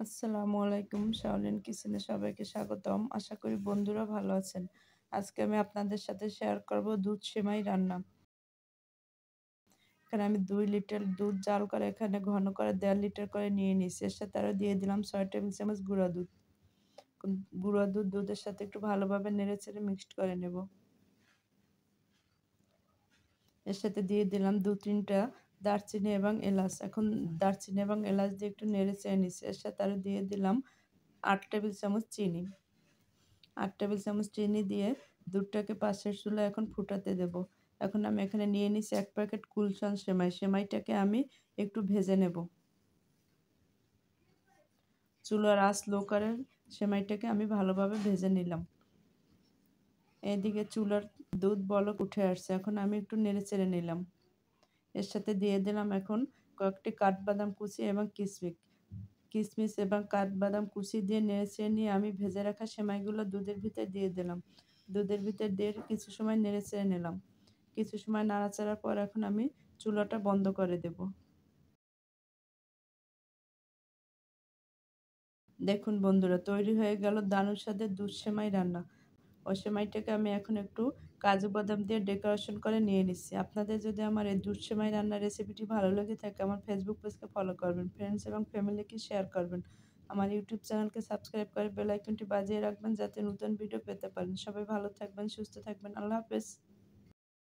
আসসালামু আলাইকুম। শাওলিন কিচেনে সবাইকে স্বাগতম। আশা করি বন্ধুরা ভালো আছেন। আজকে আমি আপনাদের সাথে শেয়ার করব দুধ সেমাই রান্না। এখানে আমি 2 লিটার দুধ জাল করে এখানে ঘন করে 1.5 লিটার করে নিয়ে নিয়েছি। এর সাথে আরো দিয়ে দিলাম 6 টেবিল চামচ গুঁড়া দুধ। গুঁড়া দুধ দুধের সাথে একটু ভালোভাবে নেড়েচেড়ে মিক্সড করে নেব। এর সাথে দিয়ে দিলাম 2-3টা দারচিনি এবং এলাচ। এখন দারচিনি এবং এলাচ দিয়ে একটু নেড়েচেড়ে নিচ্ছি। এর সাথে আরো দিয়ে দিলাম 8 টেবিল চামচ চিনি। 8 টেবিল চামচ চিনি দিয়ে দুধটাকে পাশের চুলায় এখন ফুটাতে দেব। এখন আমি এখানে নিয়ে নিচ্ছি 1 প্যাকেট কুলশান সেমাই। সেমাইটাকে আমি একটু ভেজে নেব। চুলার আঁচ লো করে সেমাইটাকে আমি ভালোভাবে ভেজে নিলাম। এদিকে চুলার দুধ বলক উঠে আসছে। এখন আমি একটু নেড়েচেড়ে নিলাম। এর সাথে দিয়ে দিলাম এখন কয়েকটি কাঠবাদাম কুচি এবং কিশমিশ এবং কাঠবাদাম কুচি দিয়ে নেড়েচেড়ে নিয়ে আমি ভেজে রাখা সেমাইগুলো দুধের ভিতরে দিয়ে দিলাম। দুধের ভিতর দিয়ে কিছু সময় নেড়েচেড়ে নিলাম। কিছু সময় নাড়াচাড়ার পর এখন আমি চুলাটা বন্ধ করে দেব। দেখুন বন্ধুরা, তৈরি হয়ে গেল দারুণ স্বাদের দুধ সেমাই রান্না। ওই সেমাইটাকে আমি এখন একটু কাজু বাদাম দিয়ে ডেকোরেশন করে নিয়ে নিচ্ছি। আপনাদের যদি আমার এই দুধ সেমাই রান্নার রেসিপিটি ভালো লেগে থাকে আমার ফেসবুক পেজকে ফলো করবেন, ফ্রেন্ডস এবং ফ্যামিলিকে শেয়ার করবেন। আমার ইউটিউব চ্যানেলকে সাবস্ক্রাইব করে বেল আইকনটি বাজিয়ে রাখবেন যাতে নতুন ভিডিও পেতে পারেন। সবাই ভালো থাকবেন, সুস্থ থাকবেন। আল্লাহ হাফেজ।